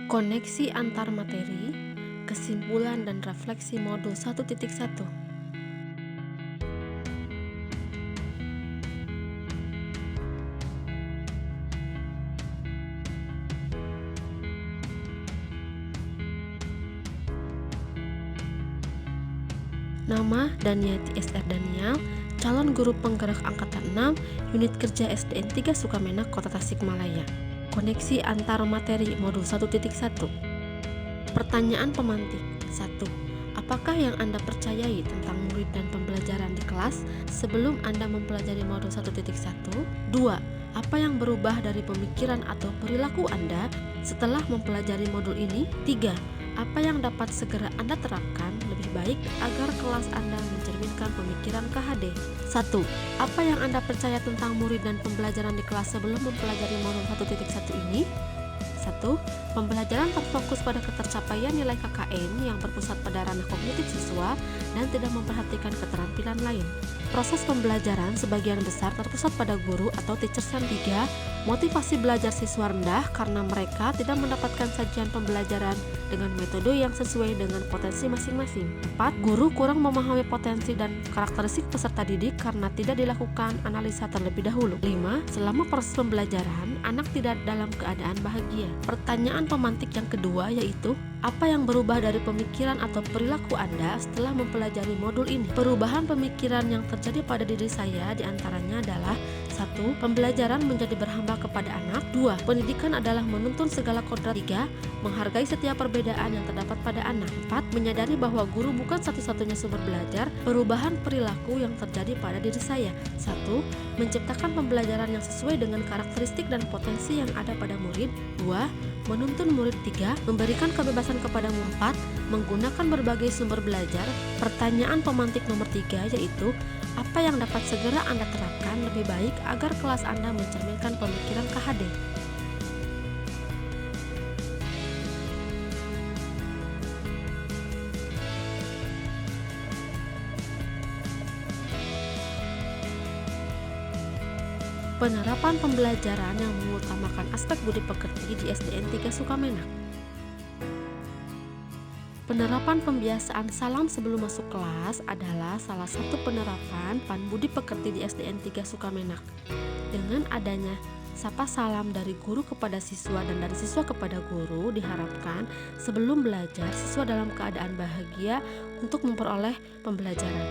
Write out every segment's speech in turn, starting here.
Koneksi antar materi, kesimpulan dan refleksi modul 1.1. Nama Daniati S.R. Daniel, calon guru penggerak angkatan 6, unit kerja SDN 3 Sukamenak, Kota Tasikmalaya. Koneksi antar materi modul 1.1. Pertanyaan pemantik. 1. Apakah yang Anda percayai tentang murid dan pembelajaran di kelas sebelum Anda mempelajari modul 1.1? 2. Apa yang berubah dari pemikiran atau perilaku Anda setelah mempelajari modul ini? 3. Apa yang dapat segera Anda terapkan lebih baik agar kelas Anda mencerminkan pemikiran KHD? 1. Apa yang Anda percaya tentang murid dan pembelajaran di kelas sebelum mempelajari modul 1.1 ini? 1. Pembelajaran terfokus pada ketercapaian nilai KKN yang berpusat pada ranah kognitif siswa dan tidak memperhatikan keterampilan lain. Proses pembelajaran sebagian besar terpusat pada guru atau teacher san. 3. Motivasi belajar siswa rendah karena mereka tidak mendapatkan sajian pembelajaran dengan metode yang sesuai dengan potensi masing-masing. 4. Guru kurang memahami potensi dan karakteristik peserta didik karena tidak dilakukan analisa terlebih dahulu. 5. Selama proses pembelajaran, anak tidak dalam keadaan bahagia. Pertanyaan pemantik yang kedua yaitu, apa yang berubah dari pemikiran atau perilaku Anda setelah mempelajari modul ini? Perubahan pemikiran yang terjadi pada diri saya diantaranya adalah 1. Pembelajaran menjadi berhamba kepada anak. 2. Pendidikan adalah menuntun segala kodrat. 3. Menghargai setiap perbedaan yang terdapat pada anak. 4. Menyadari bahwa guru bukan satu-satunya sumber belajar. Perubahan perilaku yang terjadi pada diri saya. 1. Menciptakan pembelajaran yang sesuai dengan karakteristik dan potensi yang ada pada murid. 2. Menuntun murid. 3. Memberikan kebebasan kepada murid. 4. Menggunakan berbagai sumber belajar. Pertanyaan pemantik nomor 3 yaitu, apa yang dapat segera Anda terapkan lebih baik agar kelas Anda mencerminkan pemikiran KHD? Penerapan pembelajaran yang mengutamakan aspek budi pekerti di SDN 3 Sukamenak. Penerapan pembiasaan salam sebelum masuk kelas adalah salah satu penerapan budi pekerti di SDN 3 Sukamenak. Dengan adanya sapa salam dari guru kepada siswa dan dari siswa kepada guru, diharapkan sebelum belajar siswa dalam keadaan bahagia untuk memperoleh pembelajaran.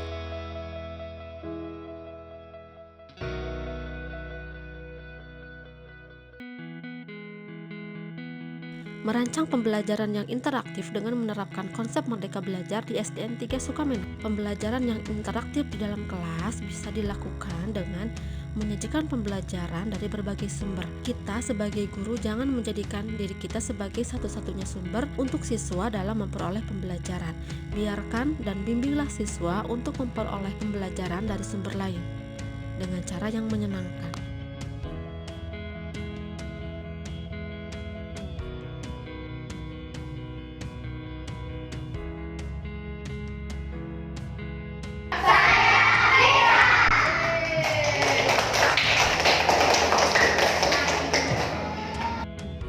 Merancang pembelajaran yang interaktif dengan menerapkan konsep Merdeka Belajar di SDN 3 Sukamenak. Pembelajaran yang interaktif di dalam kelas bisa dilakukan dengan menyajikan pembelajaran dari berbagai sumber. Kita sebagai guru jangan menjadikan diri kita sebagai satu-satunya sumber untuk siswa dalam memperoleh pembelajaran. Biarkan dan bimbinglah siswa untuk memperoleh pembelajaran dari sumber lain dengan cara yang menyenangkan.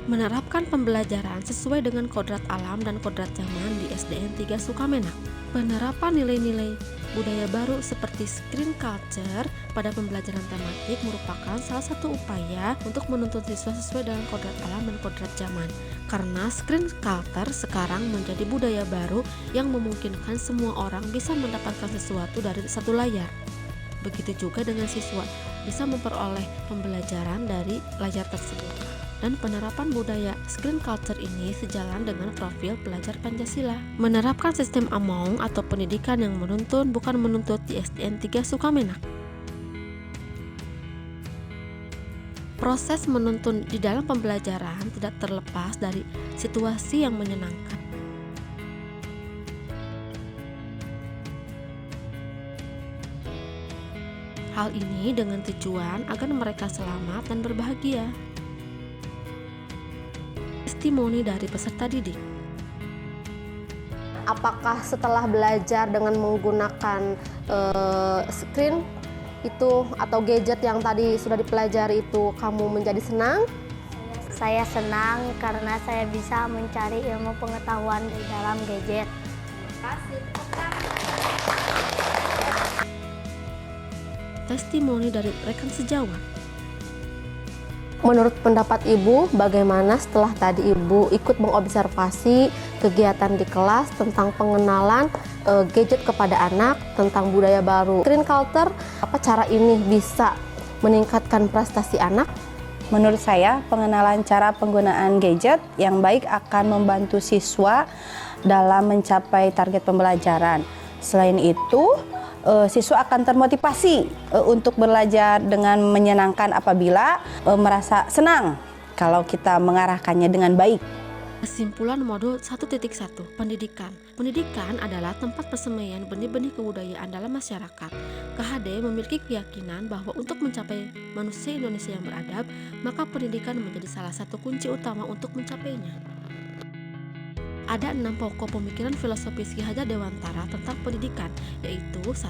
Menerapkan pembelajaran sesuai dengan kodrat alam dan kodrat zaman di SDN 3 Sukamenak. Penerapan nilai-nilai budaya baru seperti screen culture pada pembelajaran tematik merupakan salah satu upaya untuk menuntun siswa sesuai dengan kodrat alam dan kodrat zaman. Karena screen culture sekarang menjadi budaya baru yang memungkinkan semua orang bisa mendapatkan sesuatu dari satu layar. Begitu juga dengan siswa bisa memperoleh pembelajaran dari layar tersebut. Dan penerapan budaya screen culture ini sejalan dengan profil pelajar Pancasila. Menerapkan sistem Among atau pendidikan yang menuntun bukan menuntut di SDN 3 Sukamenak. Proses menuntun di dalam pembelajaran tidak terlepas dari situasi yang menyenangkan. Hal ini dengan tujuan agar mereka selamat dan berbahagia. Testimoni dari peserta didik. Apakah setelah belajar dengan menggunakan screen itu atau gadget yang tadi sudah dipelajari itu kamu menjadi senang? Saya senang karena saya bisa mencari ilmu pengetahuan di dalam gadget. Testimoni dari rekan sejawat. Menurut pendapat Ibu, bagaimana setelah tadi Ibu ikut mengobservasi kegiatan di kelas tentang pengenalan gadget kepada anak, tentang budaya baru screen culture, apa cara ini bisa meningkatkan prestasi anak? Menurut saya, pengenalan cara penggunaan gadget yang baik akan membantu siswa dalam mencapai target pembelajaran. Selain itu, siswa akan termotivasi untuk belajar dengan menyenangkan apabila merasa senang kalau kita mengarahkannya dengan baik. Kesimpulan modul 1.1 Pendidikan. Pendidikan adalah tempat persemaian benih-benih kebudayaan dalam masyarakat. KHD memiliki keyakinan bahwa untuk mencapai manusia Indonesia yang beradab, maka pendidikan menjadi salah satu kunci utama untuk mencapainya. Ada 6 pokok pemikiran filosofis Ki Hajar Dewantara tentang pendidikan, yaitu 1.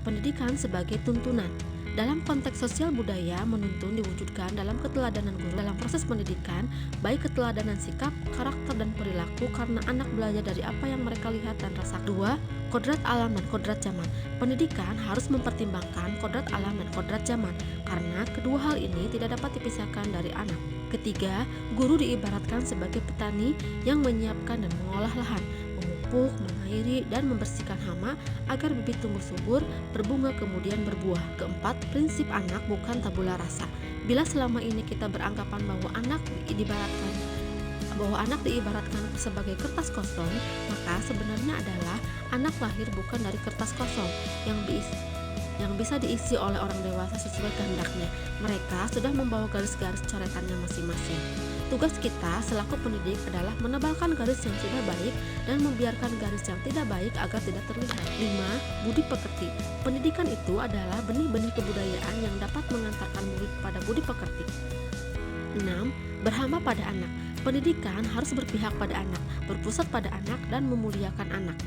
Pendidikan sebagai tuntunan. Dalam konteks sosial budaya, menuntun diwujudkan dalam keteladanan guru dalam proses pendidikan, baik keteladanan sikap, karakter, dan perilaku karena anak belajar dari apa yang mereka lihat dan rasakan. 2. Kodrat alam dan kodrat zaman. Pendidikan harus mempertimbangkan kodrat alam dan kodrat zaman, karena kedua hal ini tidak dapat dipisahkan dari anak. 3. Guru diibaratkan sebagai petani yang menyiapkan dan mengolah lahan, memupuk, mengairi, dan membersihkan hama agar bibit tumbuh subur, berbunga kemudian berbuah. 4. Prinsip anak bukan tabula rasa. Bila selama ini kita beranggapan bahwa anak diibaratkan sebagai kertas kosong, maka sebenarnya adalah anak lahir bukan dari kertas kosong yang bisa diisi oleh orang dewasa sesuai kehendaknya. Mereka sudah membawa garis-garis coretannya masing-masing. Tugas kita selaku pendidik adalah menebalkan garis yang sudah baik dan membiarkan garis yang tidak baik agar tidak terlihat. 5. Budi pekerti. Pendidikan itu adalah benih-benih kebudayaan yang dapat mengantarkan murid pada budi pekerti. 6. Berhamba pada anak. Pendidikan harus berpihak pada anak, berpusat pada anak, dan memuliakan anak.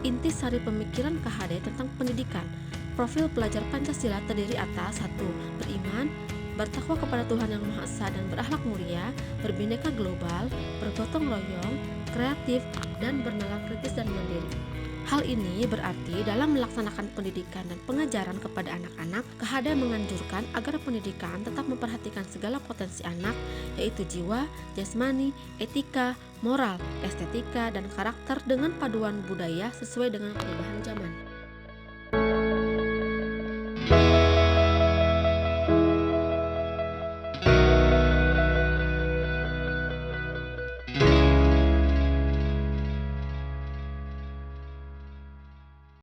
Intisari pemikiran KHD tentang pendidikan. Profil pelajar Pancasila terdiri atas 1. Beriman, bertakwa kepada Tuhan Yang Maha Esa dan berakhlak mulia, berbineka global, bergotong royong, kreatif, dan bernalar kritis dan mandiri. Hal ini berarti dalam melaksanakan pendidikan dan pengajaran kepada anak-anak, KHD menganjurkan agar pendidikan tetap memperhatikan segala potensi anak, yaitu jiwa, jasmani, etika, moral, estetika, dan karakter dengan paduan budaya sesuai dengan perubahan zaman.